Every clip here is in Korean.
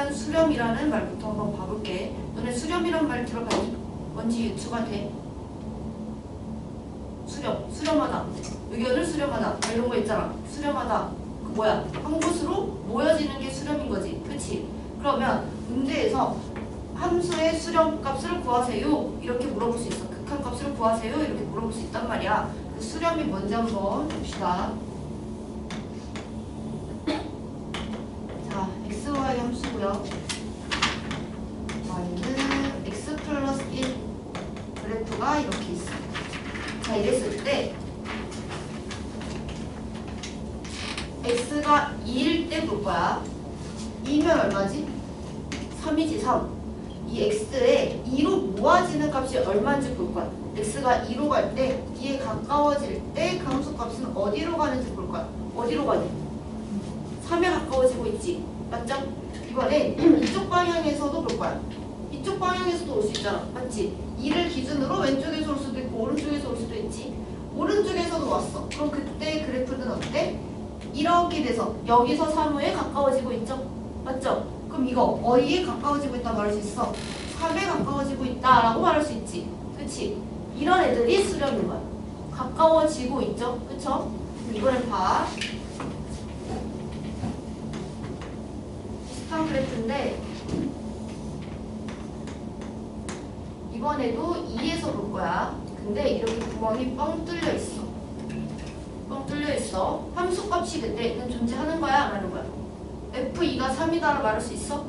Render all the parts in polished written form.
일단 수렴이라는 말부터 한번 봐볼게. 너네 수렴이란 말 들어봤니? 뭔지 유추가 돼? 수렴하다. 의견을 수렴하다. 이런 거 있잖아. 수렴하다. 그 뭐야? 한 곳으로 모여지는 게 수렴인 거지. 그치? 그러면 문제에서 함수의 수렴값을 구하세요. 이렇게 물어볼 수 있어. 극한값을 구하세요. 이렇게 물어볼 수 있단 말이야. 그 수렴이 뭔지 한번 봅시다. 자, xy 함수고요. y는 x 플러스 1 그래프가 이렇게 있어. 자, 이랬을 때 x가 2일 때 볼 거야. 2면 얼마지? 3이지 3. 이 x에 2로 모아지는 값이 얼마인지 볼 거야. x가 2로 갈 때 2에 가까워질 때 그 함수 값은 어디로 가는지 볼 거야. 어디로 가니? 3에 가까워지고 있지. 맞죠? 이번엔 이쪽 방향에서도 볼 거야. 이쪽 방향에서도 올 수 있잖아. 맞지? 2를 기준으로 왼쪽에서 올 수도 있고 오른쪽에서 올 수도 있지. 오른쪽에서도 왔어. 그럼 그때 그래프는 어때? 이렇게 돼서 여기서 3호에 가까워지고 있죠? 맞죠? 그럼 이거 어디에 가까워지고 있다 말할 수 있어? 3에 가까워지고 있다라고 말할 수 있지. 그치? 이런 애들이 수렴인 거야. 가까워지고 있죠? 그쵸? 이번엔 봐. 비슷한 그래프인데 이번에도 2에서 볼 거야. 근데 이렇게 구멍이 뻥 뚫려 있어. 뻥 뚫려 있어. 함수값이 그때는 존재하는 거야? 안 하는 거야? F2가 3이다라 말할 수 있어?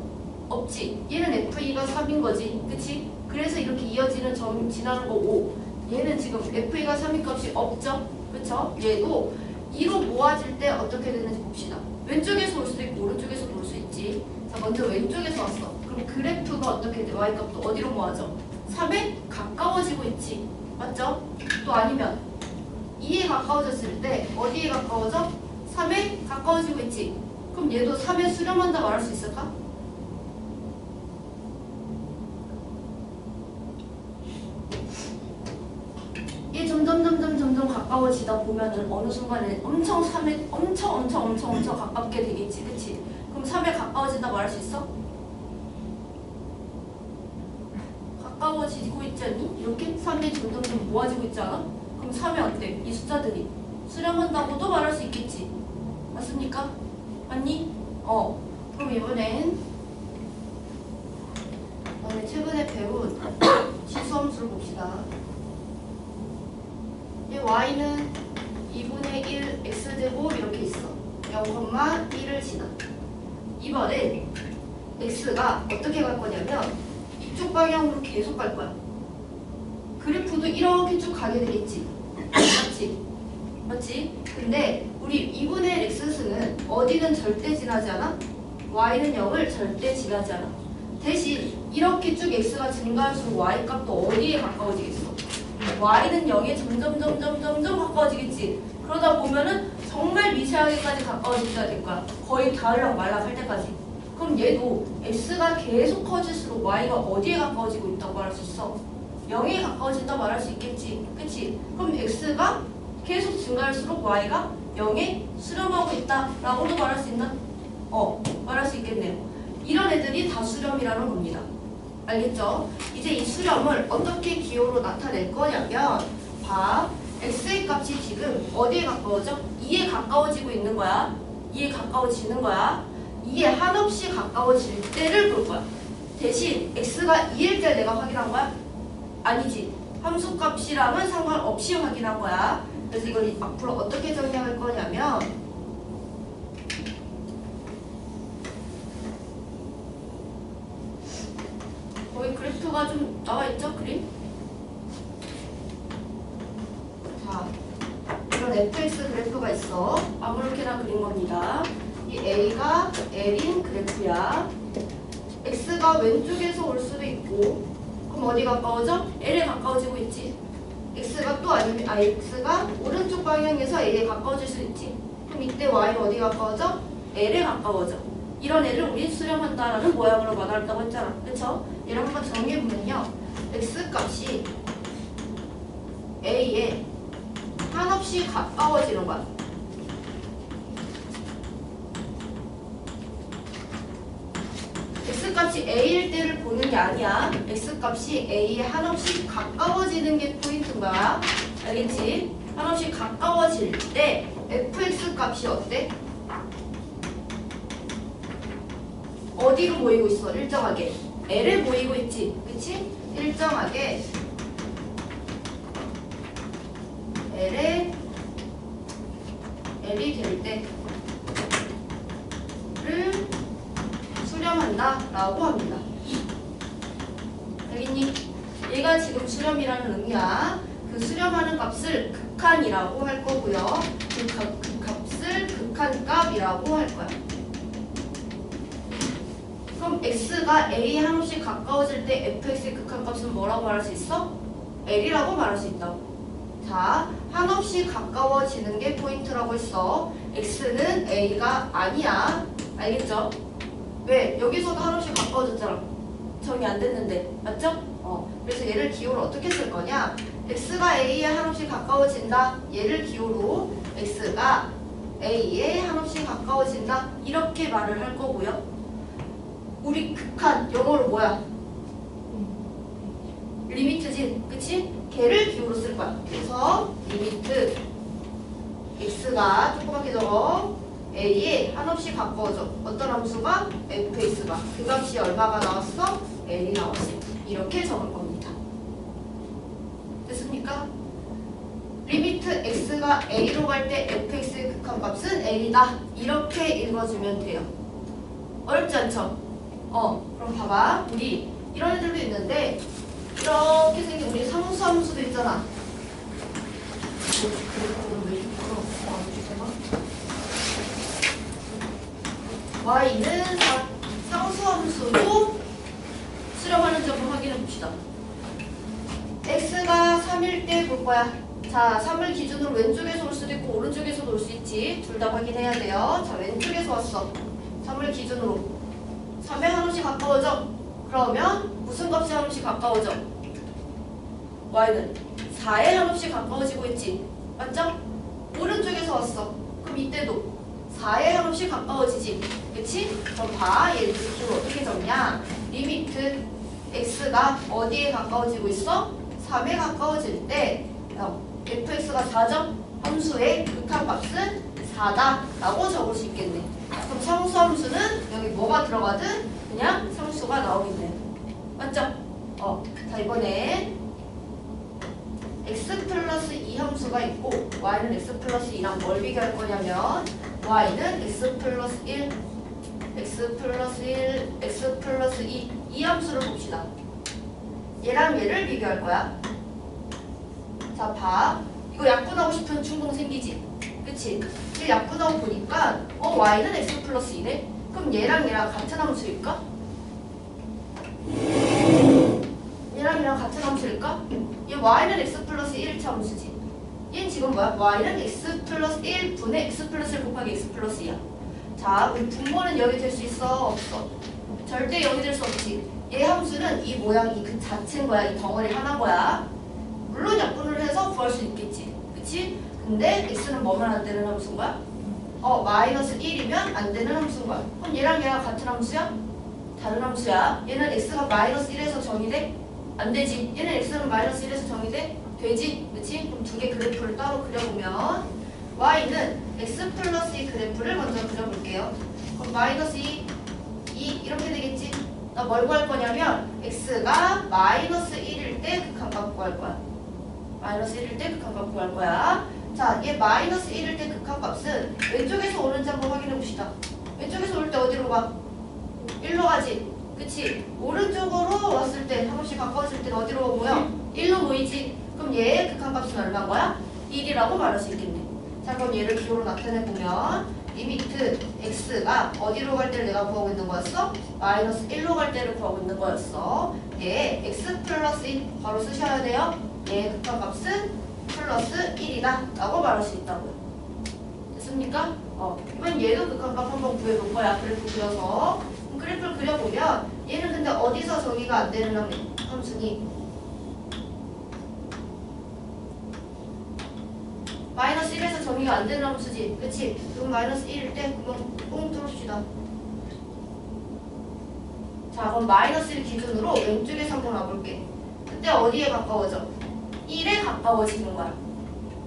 없지. 얘는 F2가 3인 거지. 그치? 그래서 이렇게 이어지는 점 지나는 거 5. 얘는 지금 F2가 3인 값이 없죠? 그쵸? 얘도 2로 모아질 때 어떻게 되는지 봅시다. 왼쪽에서 올 수도 있고 오른쪽에서도 올 수 있지. 자, 먼저 왼쪽에서 왔어. 그럼 그래프가 어떻게 돼? Y값도 어디로 모아져? 3에 가까워지고 있지. 맞죠? 또 아니면 2에 가까워졌을 때 어디에 가까워져? 3에 가까워지고 있지. 그럼 얘도 3에 수렴한다 말할 수 있을까? 얘 점점 가까워지다 보면은 어느 순간에 엄청 3에 엄청 가깝게 되겠지. 그치? 그럼 3에 가까워진다 말할 수 있어? 가까워지고 있지 않니? 이렇게 3에 점점 모아지고 있지 않아? 그럼 3에 어때? 이 숫자들이 수렴한다고도 말할 수 있겠지. 맞습니까? 맞니? 그럼 이번엔 최근에 배운 지수함수를 봅시다. 이 y는 2분의 1 x제곱 이렇게 있어. 0,1을 지나. 이번엔 x가 어떻게 갈 거냐면 이쪽 방향으로 계속 갈 거야. 그래프도 이렇게 쭉 가게 되겠지. 맞지? 맞지? 근데 우리 2분의 1 x승은 어디는 절대 지나지 않아? y는 0을 절대 지나지 않아. 대신 이렇게 쭉 x가 증가할수록 y 값도 어디에 가까워지겠어? y는 0에 점점 가까워지겠지. 그러다 보면은 정말 미세하게까지 가까워지게 될 거야. 거의 닿으려고 말락 할 때까지. 그럼 얘도 x가 계속 커질수록 y가 어디에 가까워지고 있다고 말할 수 있어? 0에 가까워진다고 말할 수 있겠지. 그치? 그럼 x가 계속 증가할수록 y가 0에 수렴하고 있다라고도 말할 수 있나? 말할 수 있겠네요. 이런 애들이 다 수렴이라는 겁니다. 알겠죠? 이제 이 수렴을 어떻게 기호로 나타낼 거냐면 봐. x의 값이 지금 어디에 가까워져? 2에 가까워지고 있는 거야. 2에 가까워지는 거야. 2에 한없이 가까워질 때를 볼 거야. 대신 x가 2일 때 내가 확인한 거야? 아니지. 함수값이랑은 상관없이 확인한 거야. 그래서 이걸 앞으로 어떻게 정리할 거냐면 거의 그래프가 좀 나와있죠? 그림? 자, 이런 fx 그래프가 있어. 아무렇게나 그린 겁니다. 이 a가 l인 그래프야. x가 왼쪽에서 올 수도 있고 그럼 어디 가까워져? l에 가까워지고 있지. x가 또 아니면 x가 오른쪽 방향에서 a에 가까워질 수 있지. 그럼 이때 y는 어디 가까워져? l에 가까워져. 이런 애를 우리 수렴한다라는 모양으로 만들었다고 했잖아. 그쵸? 얘를 한번 정리해보면요. x값이 a에 한없이 가까워지는 거야. x값이 a일 때를 보는 게 아니야. x값이 a에 한없이 가까워지는 게 포인트인 거야. 알겠지? 한없이 가까워질 때 fx값이 어때? 어디로 모이고 있어? 일정하게 L에 모이고 있지. 그치? 일정하게 L이 될 때를 수렴한다 라고 합니다. 알겠니? 얘가 지금 수렴이라는 의미야. 그 수렴하는 값을 극한이라고 할 거고요. 그 값을 극한값이라고 할 거야. 그럼 x가 a에 한없이 가까워질 때 fx의 극한값은 뭐라고 말할 수 있어? L이라고 말할 수 있다고. 자, 한없이 가까워지는 게 포인트라고 했어. x는 a가 아니야. 알겠죠? 왜? 여기서도 한없이 가까워졌잖아. 정이 안 됐는데. 맞죠? 그래서 얘를 기호로 어떻게 쓸 거냐? x가 a에 한없이 가까워진다. 얘를 기호로 x가 a에 한없이 가까워진다. 이렇게 말을 할 거고요. 우리 극한 영어로 뭐야? 리미트지, 그치? 걔를 기호로 쓸 거야. 그래서 리미트 x가 조그맣게 적어 a에 한없이 가까워져. 어떤 함수가? fx가. 그 값이 얼마가 나왔어? l이 나왔어. 이렇게 적을 겁니다. 됐습니까? 리미트 x가 a로 갈 때 fx의 극한값은 l이다. 이렇게 읽어주면 돼요. 어렵지 않죠? 그럼 봐봐. 우리 이런 애들도 있는데 이렇게 생긴 우리 상수함수도 있잖아. y는 상수함수로 수렴하는 점을 확인해 봅시다. x가 3일 때 볼 거야. 자, 3을 기준으로 왼쪽에서 올 수도 있고 오른쪽에서도 올 수 있지. 둘 다 확인해야 돼요. 자, 왼쪽에서 왔어. 3을 기준으로 3에 한없이 가까워져. 그러면 무슨 값이 한없이 가까워져? y는 4에 한없이 가까워지고 있지. 맞죠? 오른쪽에서 왔어. 그럼 이때도 4에 한없이 가까워지지. 그치? 그럼 봐. 얘를 기준으로 어떻게 적냐? 리미트 x가 어디에 가까워지고 있어? 3에 가까워질 때 fx가 4죠? 함수의 극한값은 4다 라고 적을 수 있겠네. 그럼 상수함수는 여기 뭐가 들어가든 그냥 상수가 나오면 돼요. 맞죠? 자, 이번에 x 플러스 2 함수가 있고 y는 x 플러스 2랑 뭘 비교할 거냐면 y는 x 플러스 1, x 플러스 1, x 플러스 2 이 함수를 봅시다. 얘랑 얘를 비교할 거야. 자, 봐. 이거 약분하고 싶은 충동 생기지? 그치? 얘 약분하고 보니까 y는 x 플러스 2네? 그럼 얘랑 얘랑 같은 함수일까? 얘랑 얘랑 같은 함수일까? 얘 y는 x 플러스 1차 함수지. 얘는 지금 뭐야? y는 x 플러스 1분의 x 플러스 1 곱하기 x 플러스 2야. 자, 우리 분모는 여기 될 수 있어? 없어? 절대 여기 될 수 없지. 얘 함수는 이 모양이 그 자체인 거야. 이 덩어리 하나인 거야. 물론 약분을 해서 구할 수 있겠지. 그치? 근데 x는 뭐면 안 되는 함수인 거야? 마이너스 1이면 안 되는 함수인 거야. 그럼 얘랑 얘랑 같은 함수야? 다른 함수야. 얘는 x가 마이너스 1에서 정의돼? 안 되지. 얘는 x는 마이너스 1에서 정의돼? 되지? 그치? 그럼 두 개 그래프를 따로 그려보면 y는 x 플러스 2 그래프를 먼저 그려볼게요. 그럼 마이너스 2 이렇게 되겠지? 나 뭘 구할 거냐면 x가 마이너스 1일 때 극한값 구할 거야. 마이너스 1일 때 극한값 구할 거야. 자, 얘 마이너스 1일 때 극한값은 왼쪽에서 오는지 한번 확인해 봅시다. 왼쪽에서 올 때 어디로 가? 1로 가지. 그치? 오른쪽으로 왔을 때, 한 번씩 가까워질 때는 어디로 모여? 1로 모이지. 그럼 얘의 극한값은 얼마인 거야? 1이라고 말할 수 있겠네. 자, 그럼 얘를 기호로 나타내보면 리미트 x가 어디로 갈 때를 내가 구하고 있는 거였어? 마이너스 1로 갈 때를 구하고 있는 거였어. 얘 x 플러스 1 바로 쓰셔야 돼요. 얘의 극한값은 플러스 1이다 라고 말할 수 있다고요. 됐습니까? 그러면 얘도 극한값 한번 구해볼 거야. 그래프 그려서. 그래프를 그려보면 얘는 근데 어디서 정의가 안 되는 함수니? 마이너스 1에서 정의가 안 되는 함수지. 그치? 그럼 마이너스 1일 때 그럼 뽕 뚫읍시다. 자, 그럼 마이너스를 기준으로 왼쪽에서 한번 와볼게. 그때 어디에 가까워져? 1에 가까워지는 거야.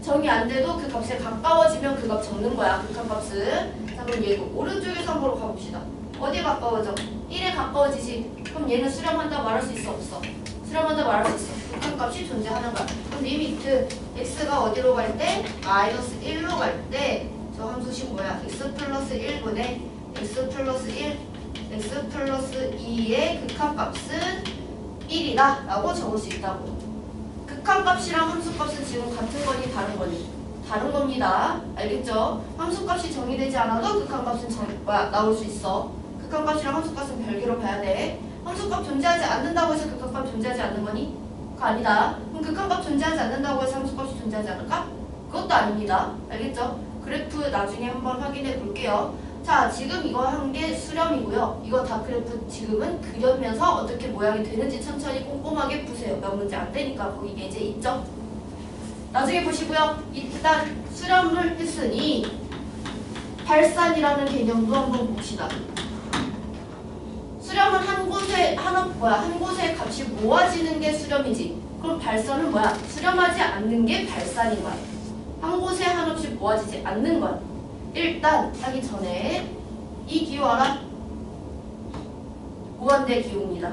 정이 안 돼도 그 값에 가까워지면 그 값 적는 거야. 극한값은. 자, 그럼 얘도 오른쪽에서 한번 가봅시다. 어디에 가까워져? 1에 가까워지지. 그럼 얘는 수렴한다 말할 수 있어? 없어? 수렴한다 말할 수 있어. 극한값이 존재하는 거야. 그럼 리미트 x가 어디로 갈 때? 마이너스 1로 갈 때 저 함수식 뭐야? x 플러스 1분의 x 플러스 1 x 플러스 2의 극한값은 1이다 라고 적을 수 있다고. 극한값이랑 함수값은 지금 같은 거니 다른 거니? 다른 겁니다. 알겠죠? 함수값이 정의되지 않아도 극한값은 나올 수 있어. 극한값이랑 함수값은 별개로 봐야 돼. 함수값 존재하지 않는다고 해서 극한값 존재하지 않는 거니? 그거 아니다. 그럼 극한값 존재하지 않는다고 해서 함수값이 존재하지 않을까? 그것도 아닙니다. 알겠죠? 그래프 나중에 한번 확인해 볼게요. 자, 지금 이거 한 게 수렴이고요. 이거 다 그래프 지금은 그려면서 어떻게 모양이 되는지 천천히 꼼꼼하게 보세요. 몇 문제 안 되니까 거기 예제 있죠? 나중에 보시고요. 일단 수렴을 했으니 발산이라는 개념도 한번 봅시다. 수렴은 한 곳에 값이 모아지는 게 수렴이지. 그럼 발산은 뭐야? 수렴하지 않는 게 발산인 거야. 한 곳에 한없이 모아지지 않는 거야. 일단 하기 전에 이 기호 알아? 무한대 기호입니다.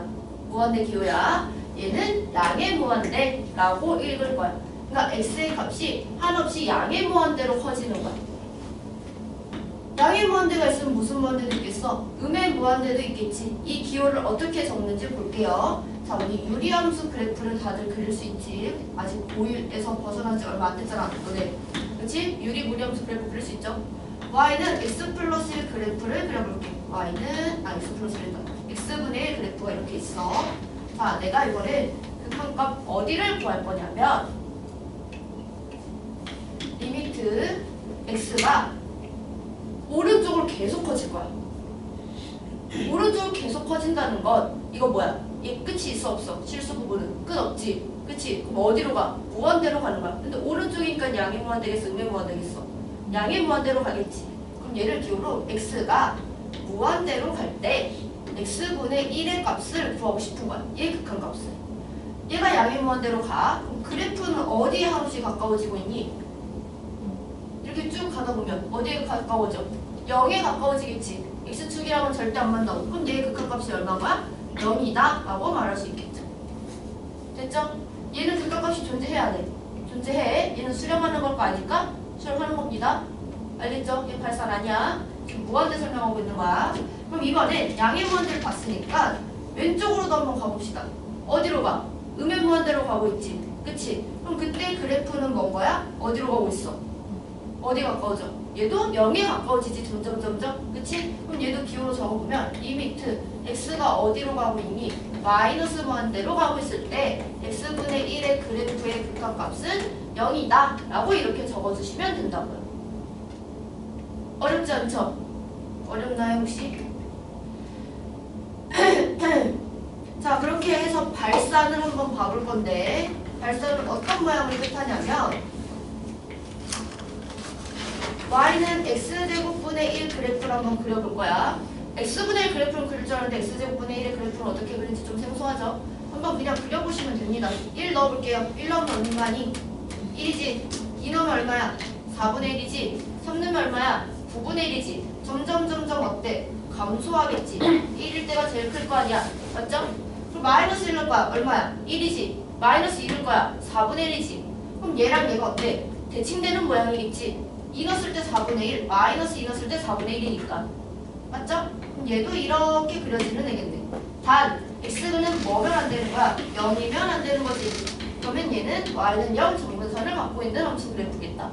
무한대 기호야. 얘는 양의 무한대라고 읽을 거야. 그러니까 x의 값이 한없이 양의 무한대로 커지는 거야. 양의 무한대가 있으면 무슨 무한대도 있겠어? 음의 무한대도 있겠지. 이 기호를 어떻게 적는지 볼게요. 자, 우리 유리함수 그래프를 다들 그릴 수 있지. 아직 고1에서 벗어난 지 얼마 안 됐잖아. 너네. 그렇지? 유리 무리함수 그래프 그릴 수 있죠? y는 x 플러스 1 그래프를 그려볼게. y는 x 플러스 1다. x분의 1 그래프가 이렇게 있어. 자, 내가 이거를 극한값 어디를 구할 거냐면 리미트 x가 오른쪽으로 계속 커질 거야. 오른쪽으로 계속 커진다는 건 이거 뭐야? 얘 끝이 있어 없어? 실수 부분은 끝 없지. 그치? 그럼 어디로 가? 무한대로 가는 거야. 근데 오른쪽이니까 양의 무한대겠어? 음의 무한대겠어? 양의 무한대로 가겠지. 그럼 얘를 기호로 x가 무한대로 갈 때 x분의 1의 값을 구하고 싶은 거야. 얘 극한값을. 얘가 양의 무한대로 가. 그럼 그래프는 어디에 한없이 가까워지고 있니? 이렇게 쭉 가다 보면 어디에 가까워져? 0에 가까워지겠지. x축이랑은 절대 안 만나고. 그럼 얘의 극한값이 얼마인 거야? 0이다 라고 말할 수 있겠죠. 됐죠? 얘는 극한값이 존재해야 돼. 존재해. 얘는 수렴하는 걸 거 아니까 수렴하는 겁니다. 알겠죠? 얘 발산 아니야. 지금 무한대 설명하고 있는 거야. 그럼 이번엔 양의 무한대를 봤으니까 왼쪽으로도 한번 가봅시다. 어디로 가? 음의 무한대로 가고 있지. 그치? 그럼 그때 그래프는 뭔 거야? 어디로 가고 있어? 어디 가까워져? 얘도 0에 가까워지지. 점점. 그치? 그럼 얘도 기호로 적어보면 리미트 x가 어디로 가고 있니? 마이너스 무한대로 가고 있을 때 x분의 1의 그래프의 극한값은 0이다 라고 이렇게 적어주시면 된다고요. 어렵지 않죠? 어렵나요 혹시? 자, 그렇게 해서 발산을 한번 봐볼 건데 발산은 어떤 모양을 뜻하냐면 y는 x제곱분의 1 그래프를 한번 그려볼 거야. x분의 1 그래프를 그릴 줄 알았는데 x제곱분의 1의 그래프를 어떻게 그릴지 좀 생소하죠? 한번 그냥 그려보시면 됩니다. 1 넣어볼게요. 1 넣으면 얼마니? 1이지. 2 넣으면 얼마야? 4분의 1이지. 3 넣으면 얼마야? 9분의 1이지. 점점 어때? 감소하겠지. 1일 때가 제일 클 거 아니야. 맞죠? 그럼 마이너스 1 넣을 거야. 얼마야? 1이지. 마이너스 2일 거야. 4분의 1이지. 그럼 얘랑 얘가 어때? 대칭되는 모양이겠지. 2 넣었을 때 4분의 1, 마이너스 2 넣었을 때 4분의 1이니까. 맞죠? 그럼 얘도 이렇게 그려지는 애겠네. 단, x는 뭐면 안 되는 거야? 0이면 안 되는 거지. 그러면 얘는 y는 0 정근선을 갖고 있는 함수 그래프겠다.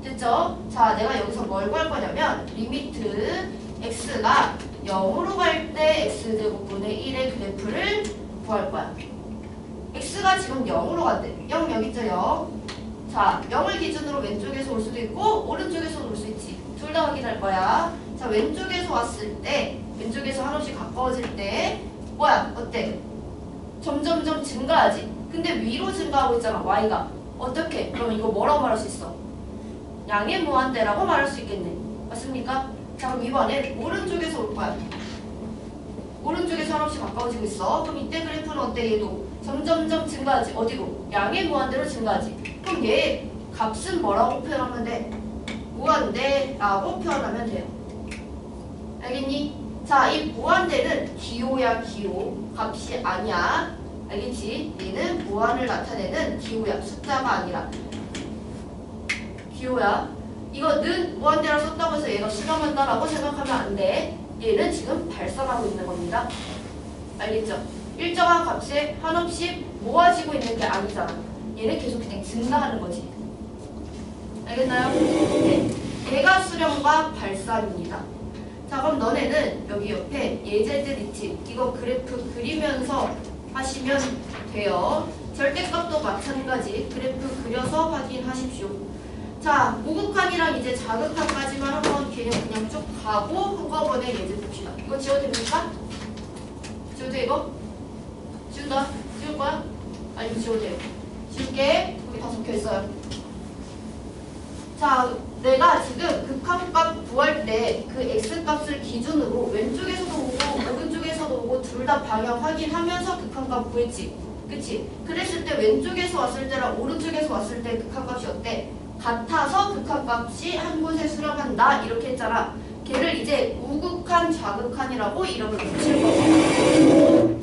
됐죠? 자, 내가 여기서 뭘 구할 거냐면 리미트 x가 0으로 갈 때 x제곱분의 1의 그래프를 구할 거야. x가 지금 0으로 간대. 0 여기 있죠? 0. 자, 0을 기준으로 왼쪽에서 올 수도 있고 오른쪽에서 올 수 있지. 둘 다 확인할 거야. 자, 왼쪽에서 왔을 때 왼쪽에서 한없이 가까워질 때 뭐야? 어때? 점점 증가하지. 근데 위로 증가하고 있잖아. y가. 어떻게? 그럼 이거 뭐라고 말할 수 있어? 양의 무한대라고 말할 수 있겠네. 맞습니까? 자, 그럼 이번엔 오른쪽에서 올 거야. 오른쪽에서 한없이 가까워지고 있어. 그럼 이때 그래프는 어때? 얘도 점점점 증가하지. 어디로? 양의 무한대로 증가하지. 그럼 얘 값은 뭐라고 표현하면 돼? 무한대라고 표현하면 돼요. 알겠니? 자, 이 무한대는 기호야, 기호. 값이 아니야. 알겠지? 얘는 무한을 나타내는 기호야. 숫자가 아니라 기호야. 이거는 무한대라 썼다고 해서 얘가 실험한다라고 생각하면 안 돼. 얘는 지금 발산하고 있는 겁니다. 알겠죠? 일정한 값에 한없이 모아지고 있는 게 아니잖아. 얘는 계속 그냥 증가하는 거지. 알겠나요? 네. 얘가 수렴과 발산입니다. 자, 그럼 너네는 여기 옆에 예제들 있지? 이거 그래프 그리면서 하시면 돼요. 절대값도 마찬가지. 그래프 그려서 확인하십시오. 자, 무극한이랑 이제 자극한까지만 한번 개념 그냥 쭉 가고 한꺼번에 예제 봅시다. 이거 지워도 됩니까? 지워도 돼, 이거? 지운다? 지울 거야? 아니면 지워도 돼요? 지울게. 여기 다 적혀있어요. 자, 내가 지금 극한값 구할 때 그 x값을 기준으로 왼쪽에서도 오고 오른쪽에서도 오고 둘 다 방향 확인하면서 극한값 구했지. 그치? 그랬을 때 왼쪽에서 왔을 때랑 오른쪽에서 왔을 때 극한값이 어때? 같아서 극한값이 한 곳에 수렴한다 이렇게 했잖아. 걔를 이제 우극한, 좌극한이라고 이름을 붙일 거고.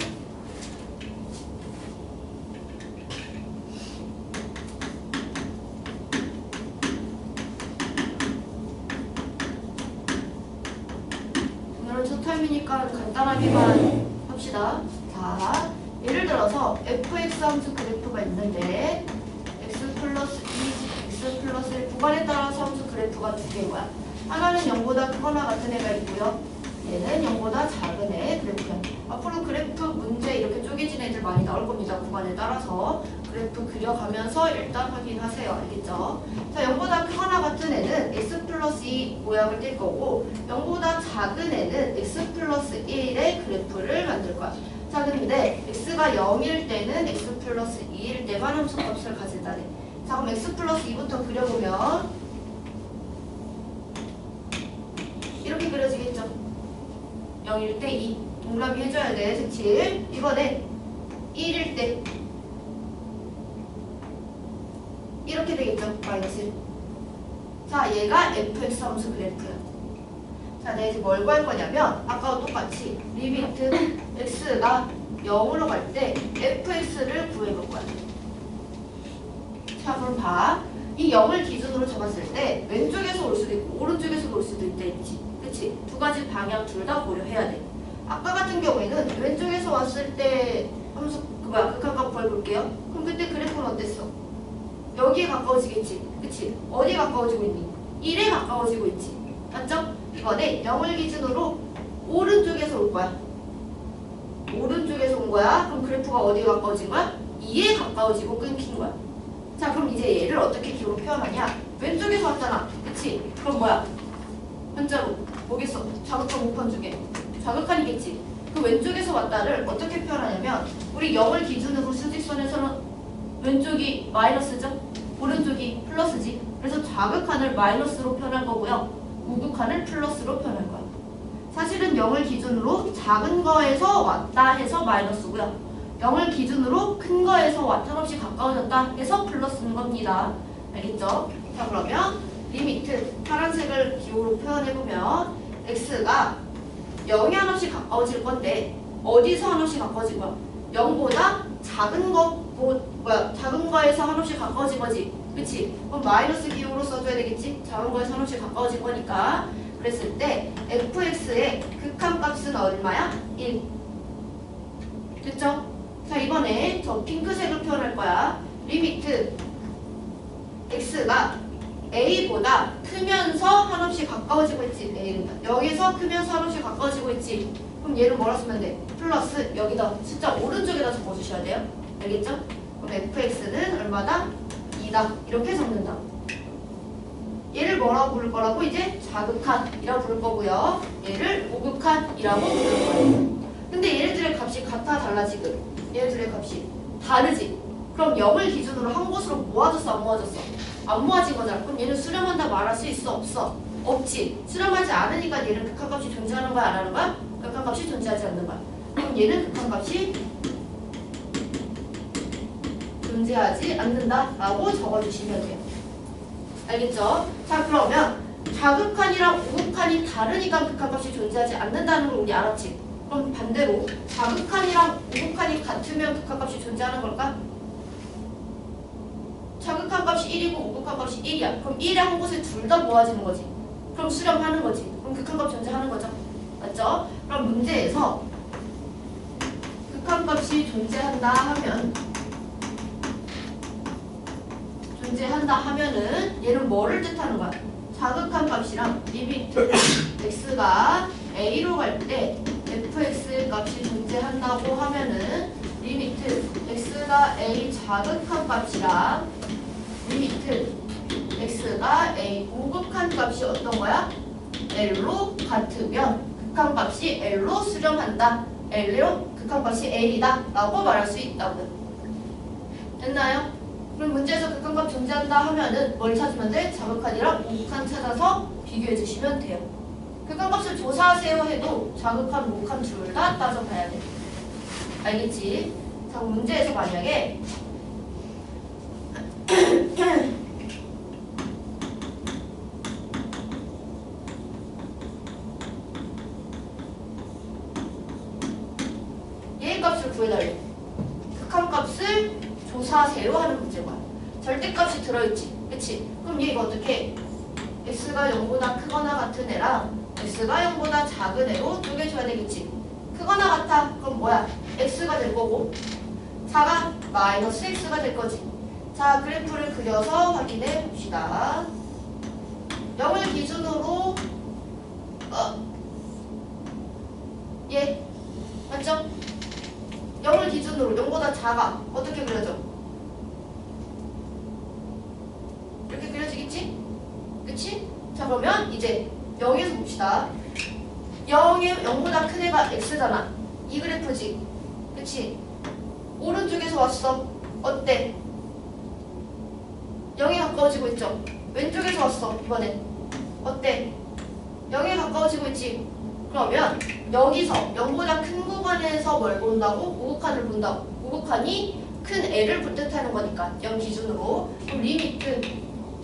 오늘은 첫 타임이니까 간단하게만 합시다. 자, 예를 들어서 fx 함수 그래프가 있는데 x 플러스 2, x 플러스 1 구간에 따라서 함수 그래프가 두 개인 거야. 하나는 0보다 크거나 같은 애가 있고요. 얘는 0보다 작은 애 그래프야. 앞으로 그래프 문제 이렇게 쪼개진 애들 많이 나올 겁니다. 구간에 따라서 그래프 그려가면서 일단 확인하세요. 알겠죠? 자, 0보다 크거나 같은 애는 x 플러스 2 모양을 띌 거고 0보다 작은 애는 x 플러스 1의 그래프를 만들 거야. 자, 근데 x가 0일 때는 x 플러스 2일 때만 함수값을 가진다네. 자, 그럼 x 플러스 2부터 그려보면 이렇게 그려지겠죠? 0일 때 2. 동그라미 해줘야 돼. 색칠. 이번에 1일 때 이렇게 되겠죠? 마이너스 1. 자, 얘가 fx 함수 그래프야. 자, 내가 이제 뭘 구할 거냐면 아까와 똑같이 리미트 x가 0으로 갈 때 fx를 구해볼 거야. 자, 그럼 봐. 이 0을 기준으로 잡았을 때 왼쪽에서 올 수도 있고 오른쪽에서 올 수도 있지. 그치? 두 가지 방향 둘 다 고려해야 돼. 아까 같은 경우에는 왼쪽에서 왔을 때 함수 극한값 구해볼게요. 그럼 그때 그래프는 어땠어? 여기에 가까워지겠지. 그치? 어디에 가까워지고 있니? 1에 가까워지고 있지. 맞죠? 이번에 0을 기준으로 오른쪽에서 올 거야. 오른쪽에서 온 거야. 그럼 그래프가 어디에 가까워진 거야? 2에 가까워지고 끊긴 거야. 자, 그럼 이제 얘를 어떻게 기호로 표현하냐? 왼쪽에서 왔잖아. 그치? 그럼 뭐야? 한자로 뭐겠어? 자극한 곱한 중에 자극한이겠지. 그 왼쪽에서 왔다를 어떻게 표현하냐면 우리 0을 기준으로 수직선에서는 왼쪽이 마이너스죠? 오른쪽이 플러스지. 그래서 자극한을 마이너스로 표현할 거고요. 우극한을 플러스로 표현할 거야. 사실은 0을 기준으로 작은 거에서 왔다 해서 마이너스고요. 0을 기준으로 큰 거에서 한없이 가까워졌다 해서 플러스인 겁니다. 알겠죠? 자, 그러면 리미트 파란색을 기호로 표현해보면 x가 0에 한없이 가까워질 건데 어디서 한없이 가까워진 거야? 0보다 작은 작은 거에서 한없이 가까워진 거지. 그치? 그럼 마이너스 기호로 써줘야 되겠지? 작은 거에서 한없이 가까워진 거니까. 그랬을 때 fx의 극한값은 얼마야? 1. 됐죠? 자, 이번에 저 핑크색을 표현할 거야. 리미트 x가 a보다 크면서 한없이 가까워지고 있지. a는 여기서 크면서 한없이 가까워지고 있지. 그럼 얘를 뭐라 쓰면 돼? 플러스 여기다 숫자 오른쪽에다 적어주셔야 돼요. 알겠죠? 그럼 fx는 얼마다? 2다. 이렇게 적는다. 얘를 뭐라고 부를 거라고? 이제 자극한이라고 부를 거고요. 얘를 우극한이라고 부를 거예요. 근데 얘네들의 값이 같아 달라 지금. 얘네들의 값이 다르지. 그럼 0을 기준으로 한 곳으로 모아졌어 안 모아졌어? 안 모아진 거잖아. 그럼 얘는 수렴한다 말할 수 있어 없어? 없지. 수렴하지 않으니까 얘는 극한값이 존재하는 거야 안 하는 거야? 극한값이 존재하지 않는 거야. 그럼 얘는 극한값이 존재하지 않는다라고 적어주시면 돼요. 알겠죠? 자, 그러면 자극한이랑 우극한이 다르니까 극한값이 존재하지 않는다는 걸 우리 알았지? 그럼 반대로 자극한이랑 우극한이 같으면 극한값이 존재하는 걸까? 자극한 값이 1이고 우극한 값이 1이야. 그럼 1에 한 곳에 둘 다 모아지는 거지. 그럼 수렴하는 거지. 그럼 극한값 존재하는 거죠. 맞죠? 그럼 문제에서 극한값이 존재한다 하면은 얘는 뭐를 뜻하는 거야? 자극한 값이랑 리미트 x가 a로 갈 때 fx 값이 존재한다고 하면은 리미트 x가 a 자극한 값이랑 리미트 x가 a 우극한 값이 어떤 거야? l로 같으면 극한값이 l로 수렴한다. l로 극한값이 l이다 라고 말할 수 있다고요. 됐나요? 그럼 문제에서 극한값 존재한다 하면은 뭘 찾으면 돼? 자극한이랑 우극한 찾아서 비교해 주시면 돼요. 극한값을 조사하세요 해도 자극한, 우극한 둘 다 따져봐야 돼. 알겠지? 자, 문제에서 만약에 얘의 값을 구해달래. 극한값을 조사하세요 하는 문제가 절대값이 들어있지. 그치? 그럼 얘가 어떻게 x가 0보다 크거나 같은 애랑 x가 0보다 작은 애로 두 개 줘야 되겠지. 크거나 같아. 그럼 뭐야? x가 될 거고 작아? 마이너스 x가 될 거지. 자, 그래프를 그려서 확인해 봅시다. 0을 기준으로 예, 맞죠? 0을 기준으로 0보다 작아. 어떻게 그려져? 이렇게 그려지겠지? 그치? 자, 그러면 이제 0에서 봅시다. 0보다 큰 애가 x잖아. 이 그래프지. 그치? 오른쪽에서 왔어. 어때? 0에 가까워지고 있죠? 왼쪽에서 왔어. 이번엔 어때? 0에 가까워지고 있지? 그러면 여기서 0보다 큰 구간에서 뭘 본다고? 우극한을 본다고. 우극한이 큰 애를 뜻하는 거니까 0 기준으로. 그럼 리미트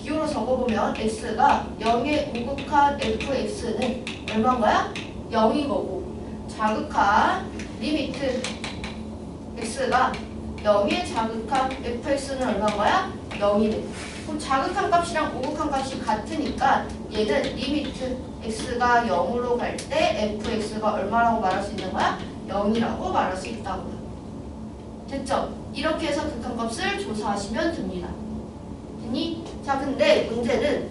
기호로 적어보면 x가 0의 우극한 fx는 얼마인 거야? 0인 거고 자극한 리미트 x가 0의 자극한 fx는 얼마인 거야? 0이네. 그럼 자극한 값이랑 우극한 값이 같으니까 얘는 리미트 x가 0으로 갈 때 fx가 얼마라고 말할 수 있는 거야? 0이라고 말할 수 있다고요. 됐죠? 이렇게 해서 극한값을 조사하시면 됩니다. 됐니? 자, 근데 문제는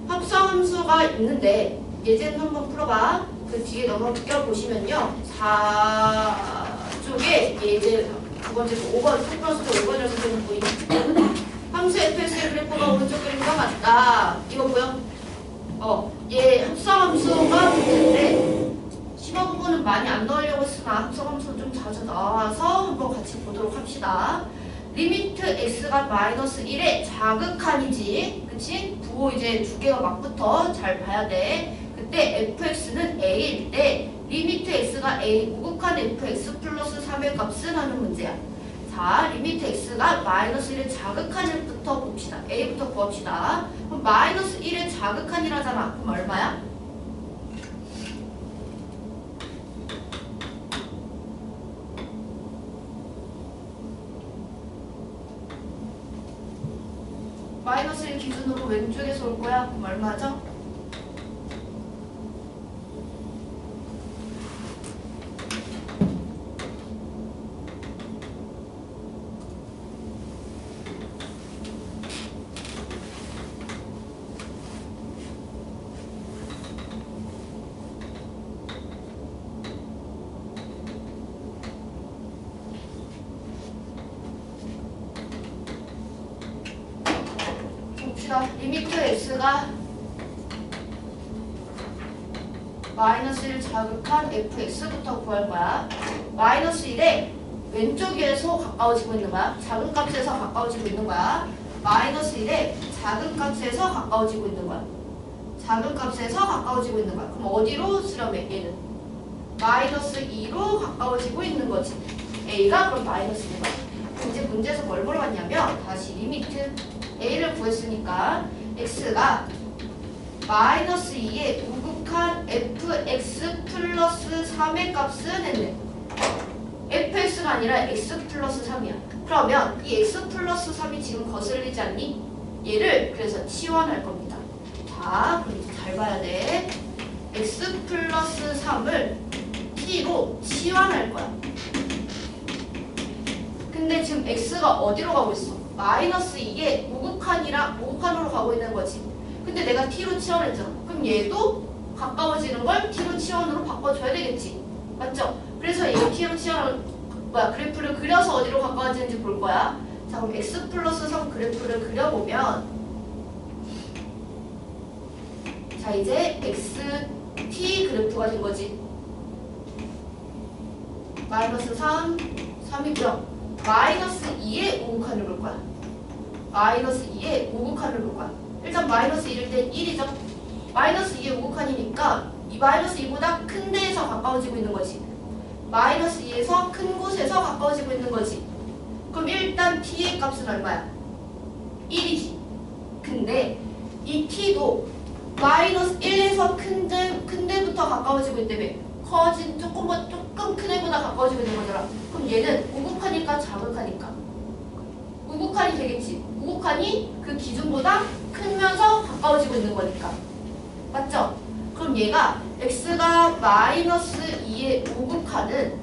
합성함수가 있는데 예제는 한번 풀어봐. 그 뒤에 넘어보시면요 4쪽에 예제 두 번째 5번 3+5번이라서 좀 보이죠? 함수 fx의 그래프가 오른쪽 그림과 같다. 이거 보여? 얘 합성함수가 문제인데 심화 부분은 많이 안 넣으려고 했으나 합성함수는 좀 자주 나와서 한번 같이 보도록 합시다. 리미트 x가 마이너스 1에 자극한이지. 그치? 부호 이제 두 개가 맞붙어. 잘 봐야 돼. 그때 fx는 a일 때 리미트 x가 a 우극한 fx 플러스 3의 값은 하는 문제야. 자, 리미트 x가 마이너스 1의 자극한일부터 봅시다. a부터 구합시다. 그럼 마이너스 1의 자극한이라잖아. 그럼 얼마야? 마이너스 1 기준으로 왼쪽에서 올 거야. 그럼 얼마죠? 리미트 x가 마이너스 1 자극한 fx부터 구할 거야. 마이너스 1에 왼쪽에서 가까워지고 있는 거야. 작은 값에서 가까워지고 있는 거야. 마이너스 1에 작은 값에서 가까워지고 있는 거야. 작은 값에서 가까워지고 있는 거야. 그럼 어디로 수렴해? 얘는 마이너스 2로 가까워지고 있는 거지. a가 그럼 마이너스 1번. 이제 문제에서 뭘 물어봤냐면 다시 리미트 a를 구했으니까 x가 마이너스 2의 우극한 fx 플러스 3의 값은 했네. fx가 아니라 x 플러스 3이야. 그러면 이 x 플러스 3이 지금 거슬리지 않니? 얘를 그래서 치환할 겁니다. 자, 그럼 이제 잘 봐야 돼. x 플러스 3을 t로 치환할 거야. 근데 지금 x가 어디로 가고 있어? 마이너스 2에 우극한으로 가고 있는 거지. 근데 내가 t로 치환했잖아. 그럼 얘도 가까워지는 걸 t로 치환으로 바꿔줘야 되겠지. 맞죠? 그래서 얘 t로 치환을 그래프를 그려서 어디로 가까워지는지 볼 거야. 자, 그럼 x 플러스 3 그래프를 그려보면 자, 이제 xt 그래프가 된 거지. 마이너스 3, 3이고요. 마이너스 2의 우극한을 볼 거야. 마이너스 2의 우극한을 볼 거야. 일단 마이너스 1일 때 1이죠. 마이너스 2의 우극한이니까 이 마이너스 2보다 큰 데에서 가까워지고 있는 거지. 마이너스 2에서 큰 곳에서 가까워지고 있는 거지. 그럼 일단 t의 값은 얼마야? 1이지. 근데 이 t도 마이너스 1에서 큰 데부터 가까워지고 있다며. 조금 큰 애보다 가까워지고 있는 거더라. 그럼 얘는 우극하니까 자극하니까 우극한이 되겠지. 우극한이 그 기준보다 크면서 가까워지고 있는 거니까. 맞죠? 그럼 얘가 x가 마이너스 2의 우극한은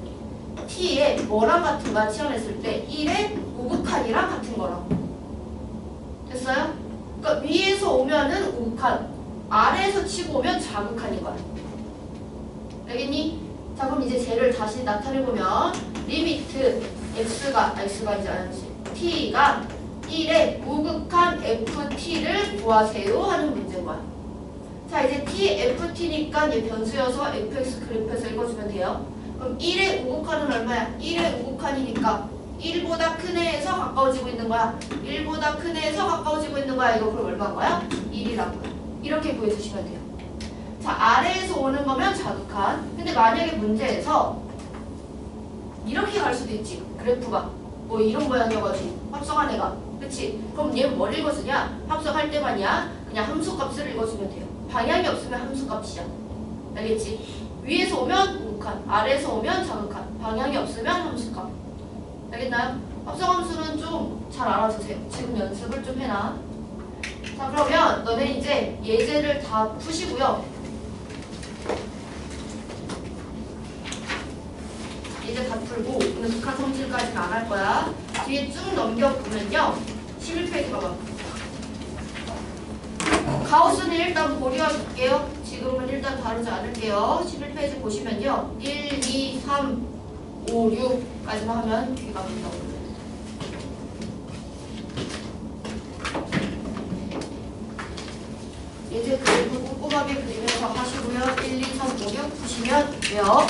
t의 뭐랑 같은가 치환했을 때 1의 우극한이랑 같은 거라고. 됐어요? 그러니까 위에서 오면은 우극한, 아래에서 치고 오면 자극한인 거야. 알겠니? 자, 그럼 이제 쟤를 다시 나타내보면 리미트 x가 이제 아니지. t가 1의 우극한 ft를 구하세요 하는 문제인 거야. 자, 이제 tft니까 얘 변수여서 fx 그래프에서 읽어주면 돼요. 그럼 1의 우극한은 얼마야? 1의 우극한이니까 1보다 큰 애에서 가까워지고 있는 거야. 1보다 큰 애에서 가까워지고 있는 거야. 이거 그럼 얼마인 거야? 1이라고요. 이렇게 구해주시면 돼요. 자, 아래에서 오는 거면 자극한. 근데 만약에 문제에서 이렇게 갈 수도 있지. 그래프가 뭐 이런 모양이어가지고 합성한 애가. 그치? 그럼 얘 뭘 읽어주냐? 합성할 때만이야. 그냥 함수값을 읽어주면 돼요. 방향이 없으면 함수값이야. 알겠지? 위에서 오면 우극한, 아래에서 오면 자극한. 방향이 없으면 함수값. 알겠나요? 합성함수는 좀 잘 알아두세요. 지금 연습을 좀 해놔. 자, 그러면 너네 이제 예제를 다 푸시고요. 예제 다 풀고 오늘 극한 성질까지는 안 할 거야. 뒤에 쭉 넘겨보면요. 11페이지 봐봐. 가우스는 일단 보류해줄게요. 지금은 일단 다루지 않을게요. 11페이지 보시면요. 1, 2, 3, 5, 6까지만 하면 귀가 된다고. 이제 그래프 꼼꼼하게 그리면서 하시고요. 1, 2, 3, 5, 6 보시면 돼요.